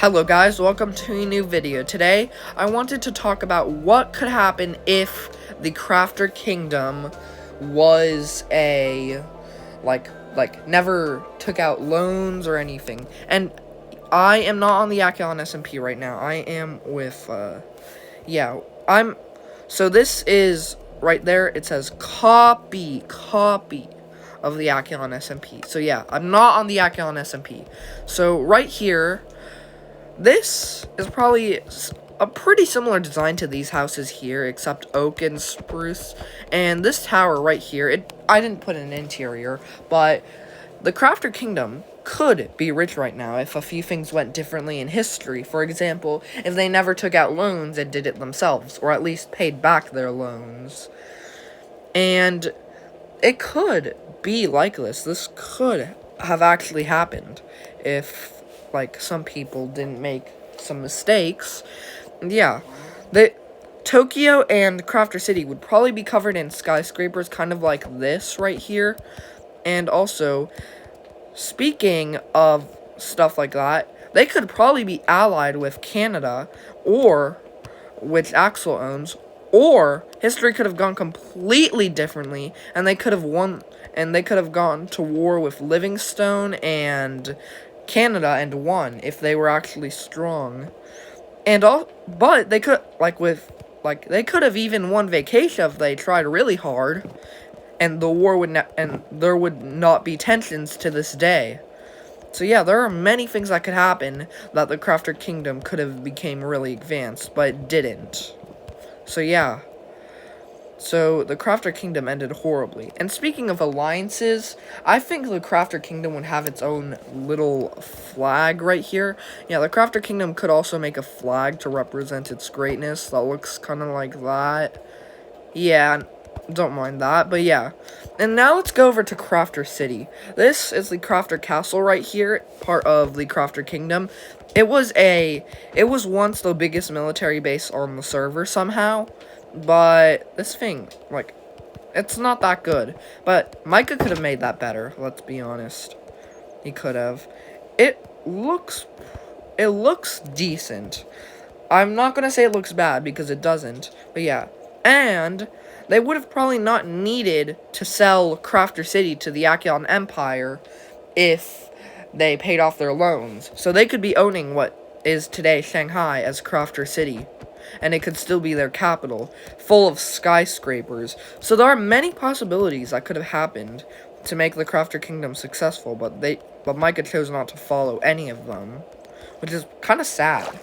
Hello guys, welcome to a new video. Today, I wanted to talk about what could happen if the Crafter Kingdom was never took out loans or anything. And I am not on the Acheon SMP right now. I am with, so this is, right there, it says copy of the Acheon SMP. So yeah, I'm not on the Acheon SMP. So right here, this is probably a pretty similar design to these houses here, except oak and spruce. And this tower right here, I didn't put an interior, but the Crafter Kingdom could be rich right now if a few things went differently in history. For example, if they never took out loans and did it themselves, or at least paid back their loans. And it could be like this. This could have actually happened if some people didn't make some mistakes. Yeah, Tokyo and Crafter City would probably be covered in skyscrapers, kind of like this right here. And also, speaking of stuff like that, they could probably be allied with Canada, or which Axel owns, or history could have gone completely differently, and they could have won, and they could have gone to war with Livingstone and Canada and won if they were actually strong. But they could they could have even won Vacation if they tried really hard, and the war would and there would not be tensions to this day. So yeah, there are many things that could happen that the Crafter Kingdom could have became really advanced, but it didn't. So yeah. So, the Crafter Kingdom ended horribly. And speaking of alliances, I think the Crafter Kingdom would have its own little flag right here. Yeah, the Crafter Kingdom could also make a flag to represent its greatness that looks kind of like that. Yeah, don't mind that, but yeah. And now let's go over to Crafter City. This is the Crafter Castle right here, part of the Crafter Kingdom. It was once the biggest military base on the server somehow. But this thing, it's not that good. But Micah could have made that better, let's be honest. He could have. It looks decent. I'm not gonna say it looks bad, because it doesn't. But yeah. And they would have probably not needed to sell Crafter City to the Acheon Empire if they paid off their loans. So they could be owning what is today Shanghai as Crafter City. And it could still be their capital, full of skyscrapers. So there are many possibilities that could have happened to make the Crafter Kingdom successful, but Micah chose not to follow any of them, which is kind of sad.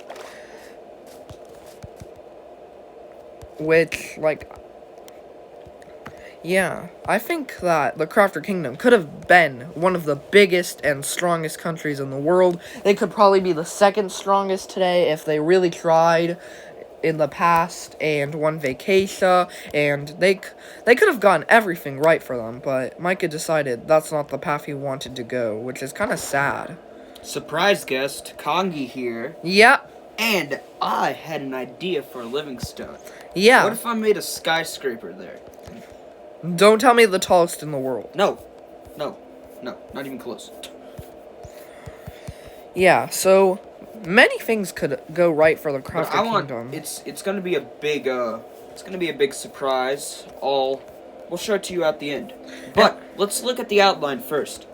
Yeah, I think that the Crafter Kingdom could have been one of the biggest and strongest countries in the world. They could probably be the second strongest today if they really tried in the past and won Vacation, and they could have gotten everything right for them, but Micah decided that's not the path he wanted to go, which is kind of sad. Surprise guest, Kongi here. Yeah. And I had an idea for Livingstone. Yeah. What if I made a skyscraper there? Don't tell me the tallest in the world. No, not even close. Yeah, so many things could go right for the Crafter Kingdom. It's gonna be a big surprise. We'll show it to you at the end. But let's look at the outline first.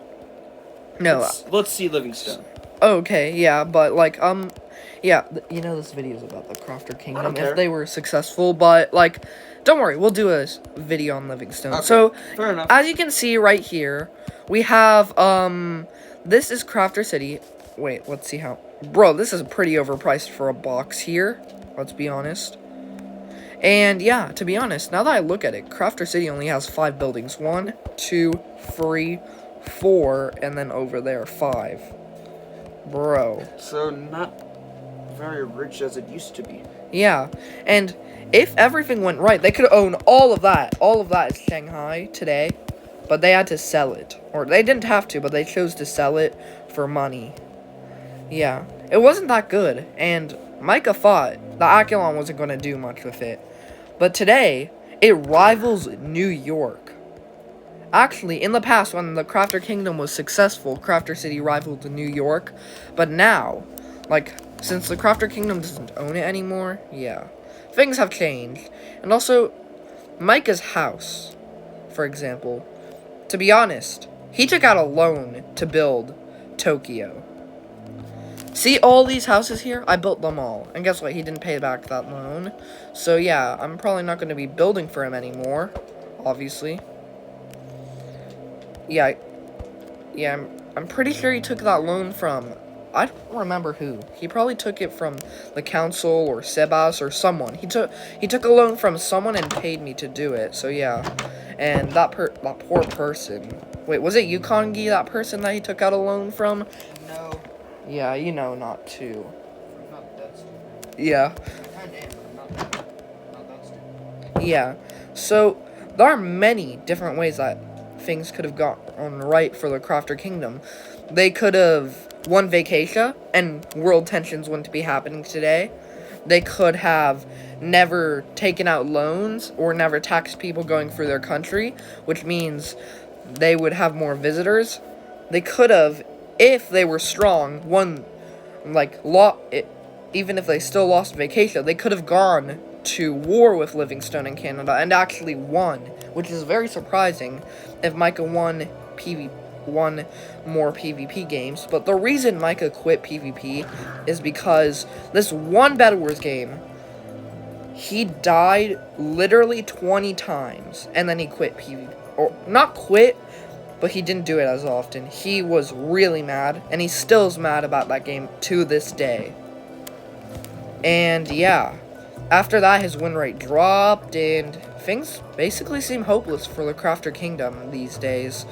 No. Let's see Livingstone. Okay, yeah, but yeah, this video is about the Crafter Kingdom if they were successful, but don't worry, we'll do a video on Livingstone. Okay, so, fair enough. As you can see right here, we have this is Crafter City. Wait, let's see how. Bro, this is pretty overpriced for a box here. Let's be honest. And yeah, to be honest, now that I look at it, Crafter City only has 5 buildings. 1, 2, 3, 4, and then over there, 5. Bro. So not very rich as it used to be. Yeah, and if everything went right, they could own all of that. All of that is Shanghai today, but they had to sell it. Or they didn't have to, but they chose to sell it for money. Yeah, it wasn't that good, and Micah thought the Acheon wasn't going to do much with it. But today, it rivals New York. Actually, in the past, when the Crafter Kingdom was successful, Crafter City rivaled New York. But now, since the Crafter Kingdom doesn't own it anymore, yeah, things have changed. And also, Micah's house, for example, to be honest, he took out a loan to build Tokyo. See all these houses here? I built them all. And guess what? He didn't pay back that loan. So yeah, I'm probably not going to be building for him anymore, obviously. Yeah, I'm pretty sure he took that loan from, I don't remember who. He probably took it from the council or Sebas or someone. He took a loan from someone and paid me to do it. So yeah, and that poor person. Wait, was it Yukongi, that person that he took out a loan from? No. Yeah, you know not to. I'm not that stupid. Yeah. I kinda am, but I'm not that stupid. Yeah. So there are many different ways that things could have gone right for the Crafter Kingdom. They could have won Vacatia, and world tensions wouldn't be happening today. They could have never taken out loans or never taxed people going through their country, which means they would have more visitors. They could have, if they were strong, won, even if they still lost Vacatia, they could have gone to war with Livingstone in Canada and actually won, which is very surprising if Micah won more PvP games. But the reason Micah quit PvP is because this one Battle Wars game, he died literally 20 times, and then he quit PvP. Or, not quit, but he didn't do it as often. He was really mad, and he still is mad about that game to this day. And yeah, after that, his win rate dropped, and things basically seem hopeless for the Crafter Kingdom these days.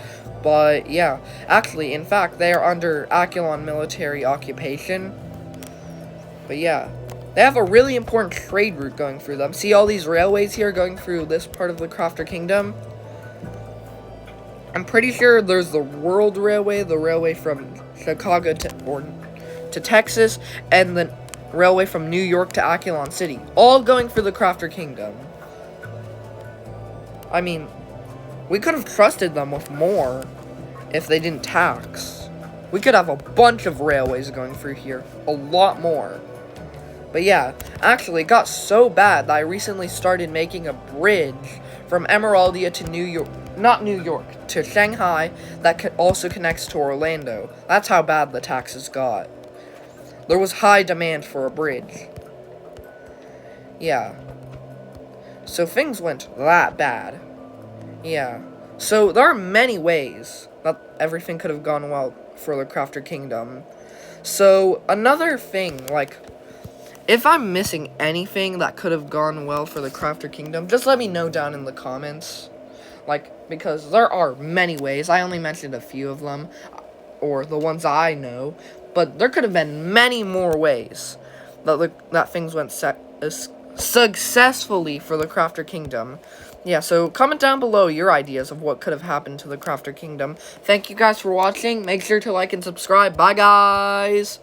But yeah, actually, in fact, they are under Acheulon military occupation. But yeah, they have a really important trade route going through them. See all these railways here going through this part of the Crafter Kingdom? I'm pretty sure there's the World Railway, the railway from Chicago to Texas, and the railway from New York to Acheulon City, all going for the Crafter Kingdom. I mean, we could have trusted them with more if they didn't tax. We could have a bunch of railways going through here, a lot more. But yeah, actually, it got so bad that I recently started making a bridge from Emeraldia to to Shanghai, that also connects to Orlando. That's how bad the taxes got. There was high demand for a bridge. Yeah. So things went that bad. Yeah. So there are many ways that everything could have gone well for the Crafter Kingdom. So another thing, if I'm missing anything that could have gone well for the Crafter Kingdom, just let me know down in the comments. Because there are many ways. I only mentioned a few of them, or the ones I know. But there could have been many more ways that things went successfully for the Crafter Kingdom. Yeah, so comment down below your ideas of what could have happened to the Crafter Kingdom. Thank you guys for watching. Make sure to like and subscribe. Bye, guys!